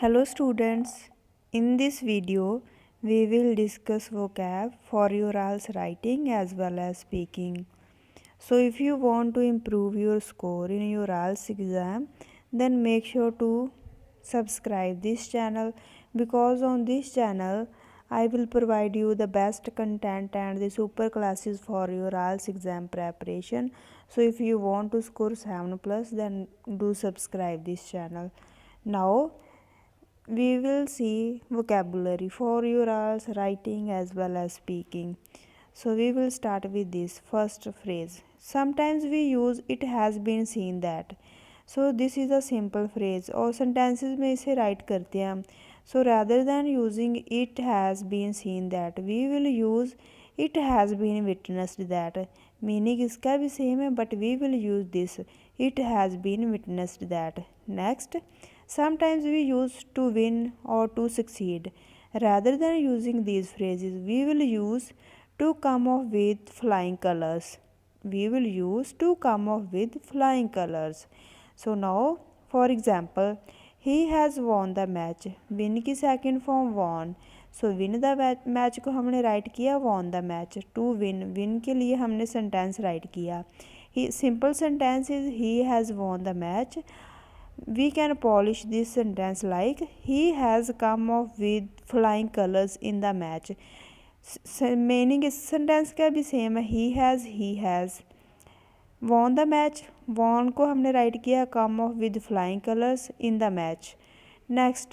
Hello students, in this video we will discuss vocab for your IELTS writing as well as speaking. So if you want to improve your score in your IELTS exam, then make sure to subscribe this channel because on this channel I will provide you the best content and the super classes for your IELTS exam preparation. So if you want to score 7 plus, then do subscribe this channel. Now we will see vocabulary for your IELTS writing as well as speaking. So we will start with this first phrase. Sometimes we use it has been seen that. So this is a simple phrase और sentences में इसे write करते हैं हम. So rather than using it has been seen that, we will use it has been witnessed that. Meaning इसका भी same है but we will use this. It has been witnessed that. Next, sometimes we use to win or to succeed. Rather than using these phrases, we will use to come off with flying colors. We will use to come off with flying colors. So now, for example, he has won the match. Win की second form won. So win the match को हमने write किया won the match. To win, win के लिए हमने sentence write किया. Simple sentence is he has won the match. We can polish this sentence like he has come off with flying colors in the match. Meaning इस sentence का भी same है. He has won the match. won को हमने write किया come off with flying colors in the match. Next,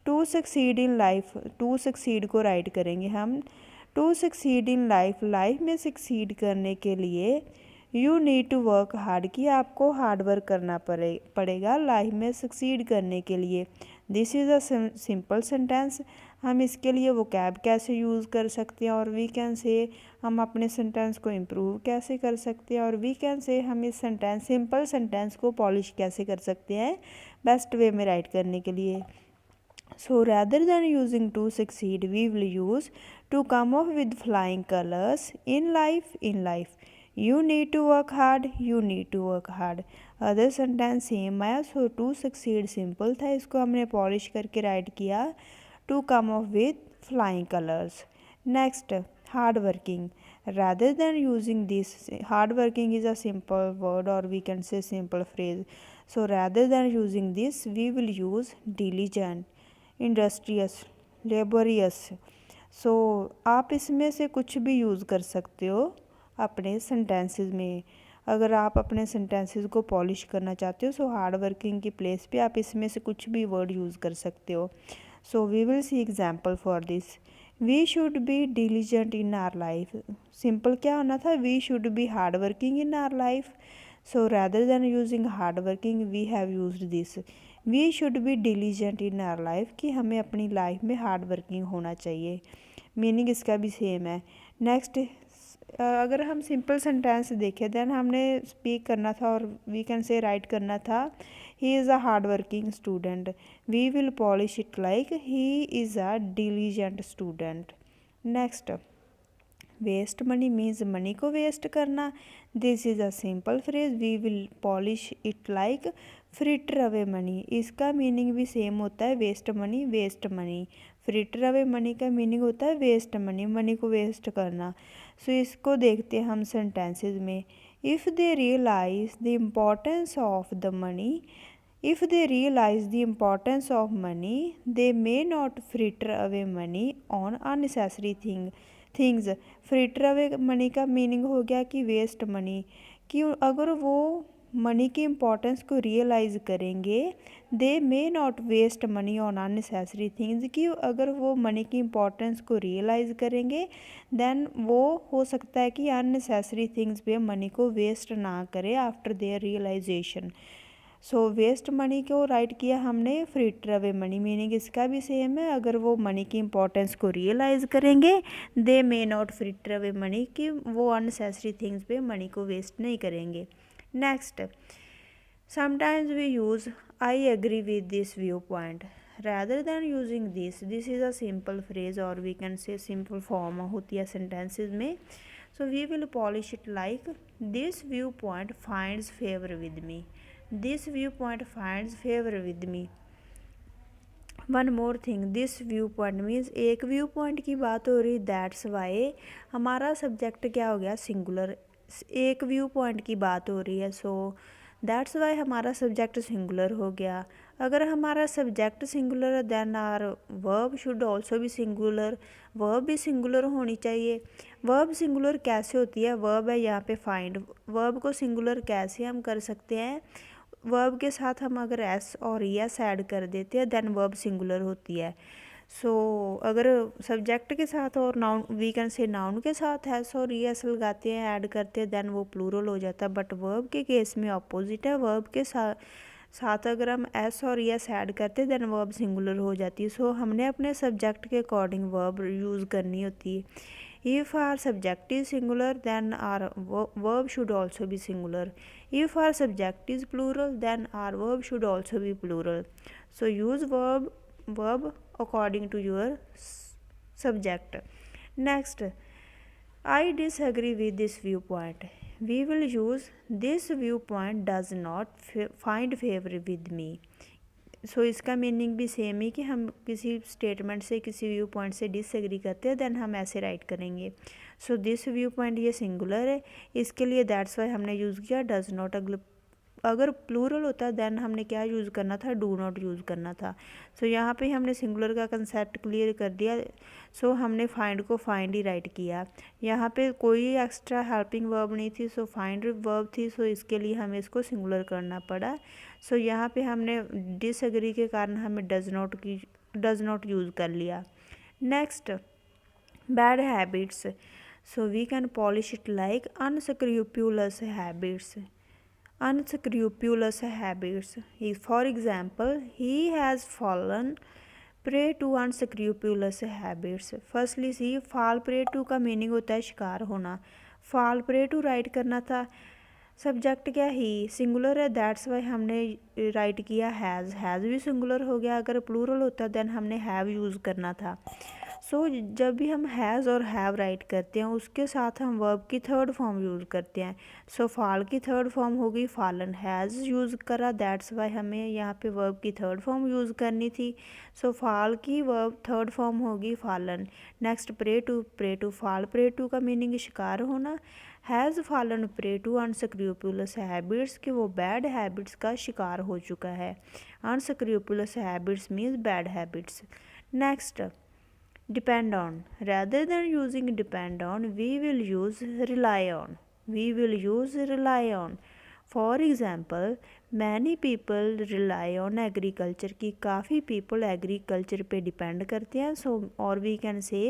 to succeed in life. To succeed को write करेंगे हम. To succeed in life, life में succeed करने के लिए you need to work hard, कि आपको हार्ड वर्क करना पड़ेगा लाइफ में सक्सीड करने के लिए. This is a simple sentence. हम इसके लिए वोकैब कैसे यूज़ कर सकते हैं और वी कैन से हम अपने सेंटेंस को इम्प्रूव कैसे कर सकते हैं और वी कैन से हम इस सेंटेंस सिंपल सेंटेंस को पॉलिश कैसे कर सकते हैं बेस्ट वे में राइट करने के लिए. So rather than using to succeed, we will use to come off with flying colors in life. You need to work hard, you need to work hard. Other sentence same आया. सो to succeed simple था, इसको हमने polish करके write किया to come off with flying colours. Next, hard working. rather than using this, hard working is a simple word or we can say simple phrase. So rather than using this, we will use diligent, industrious, laborious. So आप इसमें से कुछ भी use कर सकते हो अपने sentences में. अगर आप अपने सेंटेंसेस को पॉलिश करना चाहते हो सो हार्ड वर्किंग की प्लेस पे आप इसमें से कुछ भी वर्ड यूज़ कर सकते हो. So we will see example for this. We should be diligent in our life. Simple क्या होना था, we should be hard working in our life. So rather than using hard working we have used this. We should be diligent in our life, कि हमें अपनी life में hard working होना चाहिए. Meaning इसका भी सेम है. नेक्स्ट, अगर हम सिंपल सेंटेंस देखें दैन हमने स्पीक करना था और वी कैन से राइट करना था he is a hard working student. We will polish it like he is a diligent student. Next, waste money means money को वेस्ट करना. This is a simple phrase. We will polish it like fritter away money. इसका meaning भी same होता है, waste money waste money. Fritter away money का meaning होता है waste money, money को वेस्ट करना. सो इसको देखते हैं हम सेंटेंसेस में. If they realize the importance of the money, if they realize the importance of money, they may not fritter away money on unnecessary things. Fritter away money का meaning हो गया कि वेस्ट मनी, कि अगर वो money की importance को realise करेंगे they may not waste money on unnecessary things, कि अगर वो मनी की इम्पोर्टेंस को रियलाइज़ करेंगे देन वो हो सकता है कि अननेसेसरी थिंग्स पे मनी को वेस्ट ना करें after their realization. So waste money को राइट किया हमने फ्रिटर अवे मनी. मीनिंग इसका भी सेम है, अगर वो मनी की इम्पोर्टेंस को रियलाइज़ करेंगे they may not fritter away money, कि वो अननेसेसरी थिंग्स पे मनी को वेस्ट नहीं करेंगे. Next, sometimes we use I agree with this view point. Rather than using this is a simple phrase और we can say simple form होती है sentences में. So we will polish it like this view point finds favour with me. This view point finds favour with me. One more thing, this view point means एक view point की बात हो रही, that's why हमारा subject क्या हो गया, singular. एक व्यू पॉइंट की बात हो रही है, सो दैट्स वाई हमारा सब्जेक्ट सिंगुलर हो गया। अगर हमारा सब्जेक्ट सिंगुलर है then our verb should also भी सिंगुलर, वर्ब भी सिंगुलर होनी चाहिए। वर्ब सिंगुलर कैसे होती है, वर्ब है यहाँ पे फाइंड, वर्ब को सिंगुलर कैसे हम कर सकते हैं, वर्ब के साथ हम अगर एस और एस ऐड कर देते हैं देन वर्ब सिंगुलर होती है। सो अगर सब्जेक्ट के साथ और noun, we can say noun के साथ एस और एस लगाते हैं, ऐड करते हैं, देन वो प्लूरल हो जाता है। बट वर्ब के केस में अपोजिट है, वर्ब के साथ अगर हम एस और एस ऐड करते हैं देन वर्ब सिंगुलर हो जाती है। सो हमने अपने सब्जेक्ट के अकॉर्डिंग वर्ब यूज़ करनी होती है। If our subject is singular, then our verb should also be singular. If our subject is plural, then our verb should also be plural. So use verb according to your subject. Next, I disagree with this viewpoint. We will use this viewpoint does not find favor with me. सो इसका meaning भी same ही कि हम किसी statement से, किसी view point से disagree करते हैं देन हम ऐसे राइट करेंगे। सो दिस व्यू पॉइंट ये सिंगुलर है, इसके लिए दैट्स वाई हमने यूज़ किया डज नॉट। अगर प्लूरल होता देन हमने क्या यूज़ करना था, डू नॉट यूज़ करना था। सो यहाँ पे हमने सिंगुलर का कंसेप्ट क्लियर कर दिया। सो हमने फाइंड को फाइंड ही राइट किया, यहाँ पे कोई एक्स्ट्रा हेल्पिंग वर्ब नहीं थी, सो फाइंड वर्ब थी, सो इसके लिए हमें इसको सिंगुलर करना पड़ा। सो यहाँ पे हमने डिसएग्री के कारण हमें डज नॉट यूज़ कर लिया। Next, bad habits, so we can polish it like unscrupulous habits. Unscrupulous habits. For example, he has fallen prey to unscrupulous habits. Firstly, see, fall prey to का meaning होता है शिकार होना, fall prey to right करना था, subject क्या ही singular है, that's why हमने राइट किया हैज़ भी सिंगुलर हो गया। अगर प्लूरल होता देन हमने हैव यूज़ करना था। सो जब भी हम हैज़ और हैव राइट करते हैं उसके साथ हम वर्ब की थर्ड फॉर्म यूज़ करते हैं। सो फाल की थर्ड फॉर्म होगी फालन, हैज़ यूज़ करा दैट्स वाई हमें यहाँ पे वर्ब की थर्ड फॉर्म यूज़ करनी थी। सो फाल की वर्ब थर्ड फॉर्म होगी fallen. Next, prey to fall prey to का मीनिंग शिकार होना, has fallen prey to unscrupulous habits कि वो बैड हैबिट्स का शिकार हो चुका है। Unscrupulous habits means bad habits. Next, depend on, rather than using depend on we will use rely on। For example, many people rely on agriculture कि काफ़ी people agriculture पे depend करते हैं। सो और we can say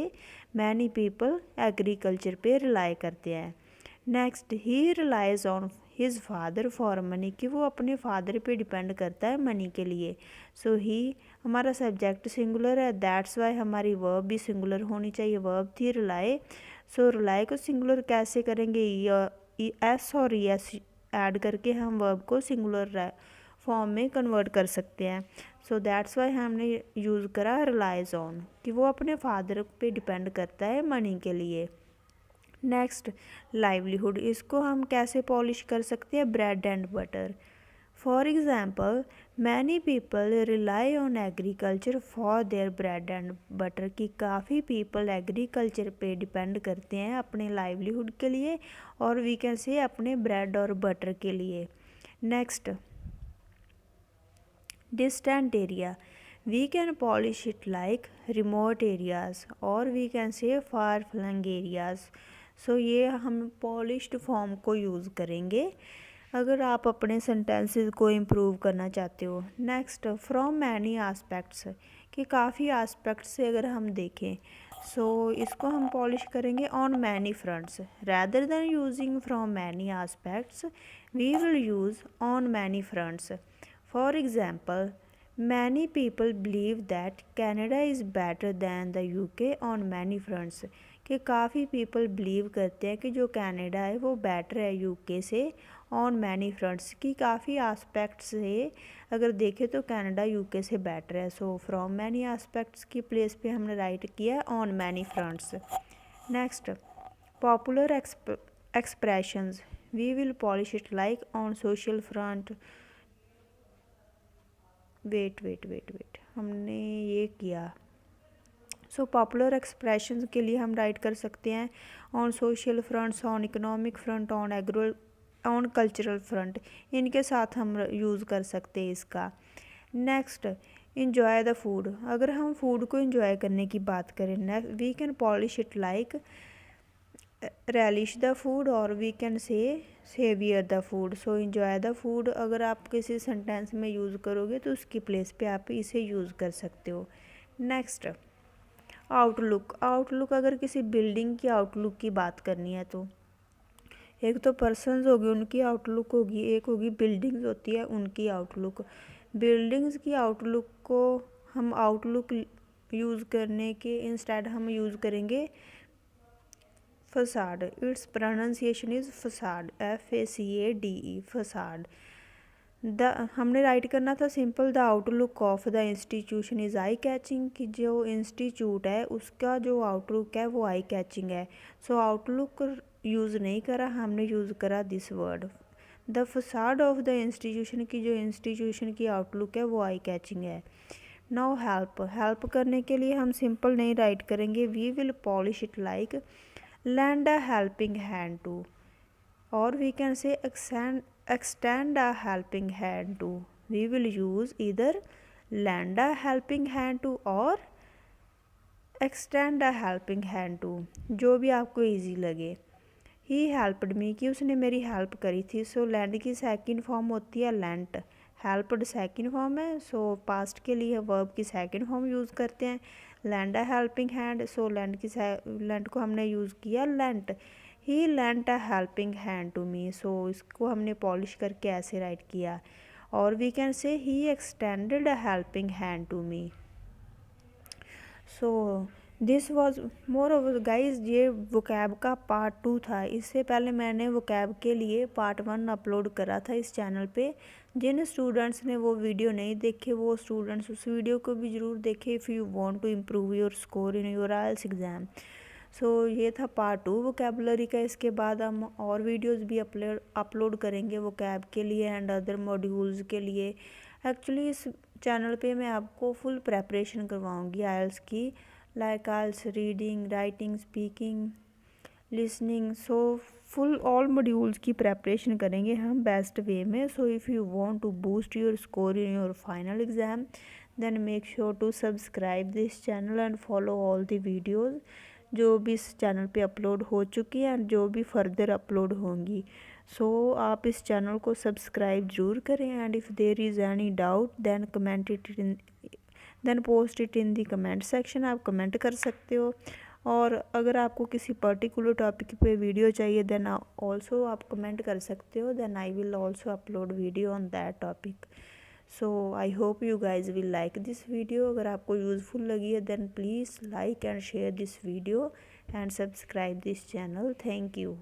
many people agriculture पे rely करते हैं। Next, he relies on his father for money कि वो अपने फादर पे डिपेंड करता है मनी के लिए। सो ही हमारा सब्जेक्ट सिंगुलर है, दैट्स वाई हमारी वर्ब भी सिंगुलर होनी चाहिए, वर्ब थी रिलाई। सो रिलाई को सिंगुलर कैसे करेंगे, एस और एस ऐड करके हम वर्ब को सिंगुलर फॉर्म में कन्वर्ट कर सकते हैं। सो दैट्स वाई हमने यूज़ करा रिलाइज ऑन कि वो अपने फादर पे डिपेंड करता है मनी के लिए। नेक्स्ट, लाइवलीहुड, इसको हम कैसे पॉलिश कर सकते हैं, bread and butter. For example, many people rely on agriculture for their bread and butter कि काफ़ी पीपल एग्रीकल्चर पे डिपेंड करते हैं अपने लाइवलीहुड के लिए और वी कैन से अपने ब्रेड और बटर के लिए। Next, distant area, we can polish it like remote areas और we can say far flung areas। सो ये हम पॉलिश्ड फॉर्म को यूज़ करेंगे अगर आप अपने सेंटेंसेस को इम्प्रूव करना चाहते हो। नेक्स्ट, फ्रॉम मैनी आस्पेक्ट्स कि काफ़ी आस्पेक्ट्स से अगर हम देखें, सो इसको हम पॉलिश करेंगे on many fronts. Rather than using from many aspects we will use on many fronts. For example, many people believe that Canada is better than the UK on many fronts कि काफ़ी people believe करते हैं कि जो Canada है वो better है UK से on many fronts की काफ़ी aspects से अगर देखें तो कनाडा UK से better है। so from many aspects की place पे हमने राइट किया on many fronts। next, popular expressions we will polish it like on social front। Wait हमने टेक किया। सो पॉपुलर एक्सप्रेशन के लिए हम राइट कर सकते हैं on social fronts, on economic front, on cultural front, इनके साथ हम यूज़ कर सकते हैं इसका। Next, enjoy the food. अगर हम फूड को इन्जॉय करने की बात करें, next we can polish it like relish the food, और we can say savour the food. So enjoy the food अगर आप किसी सेंटेंस में यूज़ करोगे तो उसकी प्लेस पे आप इसे यूज़ कर सकते हो। नेक्स्ट, आउटलुक अगर किसी बिल्डिंग की आउटलुक की बात करनी है तो एक तो पर्सन्स होगी, उनकी आउटलुक होगी, एक होगी बिल्डिंग्स होती है उनकी आउटलुक। बिल्डिंग्स की आउटलुक को हम आउटलुक यूज़ करने के इंस्टेड हम यूज़ करेंगे facade. It's pronunciation is facade, FACADE, facade. हमने राइट करना था simple, the outlook of the institution is eye catching, कि जो इंस्टीट्यूट है उसका जो आउटलुक है वो आई कैचिंग है। सो आउटलुक यूज़ नहीं करा, हमने यूज़ करा this word. The facade of the institution, की जो इंस्टीट्यूशन की आउटलुक है वो आई कैचिंग है। नाउ हेल्प करने के लिए हम सिंपल नहीं राइट करेंगे, we will polish it like lend a helping hand to, or we can say extend a helping hand to. We will use either lend a helping hand to or extend a helping hand to, जो भी आपको easy लगे। He helped me, कि उसने मेरी help करी थी। So land की सेकंड फॉर्म होती है लेंट, हेल्प्ड सेकंड फॉर्म है, सो पास्ट के लिए वर्ब की सेकंड फॉर्म यूज़ करते हैं, lend a helping hand. So lend को हमने यूज़ किया lent, he lent a helping hand to me. So इसको हमने पॉलिश करके ऐसे राइट किया। और we can say he extended a helping hand to me. So this was more over guys, ये वोकैब का पार्ट 2 था। इससे पहले मैंने वोकैब के लिए पार्ट 1 अपलोड करा था इस चैनल पे। जिन स्टूडेंट्स ने वो वीडियो नहीं देखे, वो स्टूडेंट्स उस वीडियो को भी ज़रूर देखें if you want to improve your score in your IELTS exam. So ये था पार्ट 2 वोकैबुलरी का। इसके बाद हम और वीडियोज़ भी अपलोड करेंगे वोकैब के लिए एंड अदर मॉड्यूल्स के लिए। एक्चुअली इस चैनल पे मैं आपको फुल प्रेपरेशन करवाऊँगी आइल्स की, like IELTS reading, writing, speaking, listening. So full all modules की प्रेपरेशन करेंगे हम बेस्ट वे में। So if you want to boost your score in your final exam then make sure to subscribe this channel and follow all the videos जो भी इस channel पे upload हो चुकी हैं एंड जो भी फर्दर अपलोड होंगी। सो आप इस चैनल को सब्सक्राइब ज़रूर करें and if there is any doubt then post it in the comment section, आप कमेंट कर सकते हो। और अगर आपको किसी पर्टिकुलर टॉपिक पे वीडियो चाहिए देन ऑल्सो आप कमेंट कर सकते हो, then I will also upload video on that topic. So I hope you guys will like this video. अगर आपको यूज़फुल लगी है then please like and share this video and subscribe this channel. Thank you.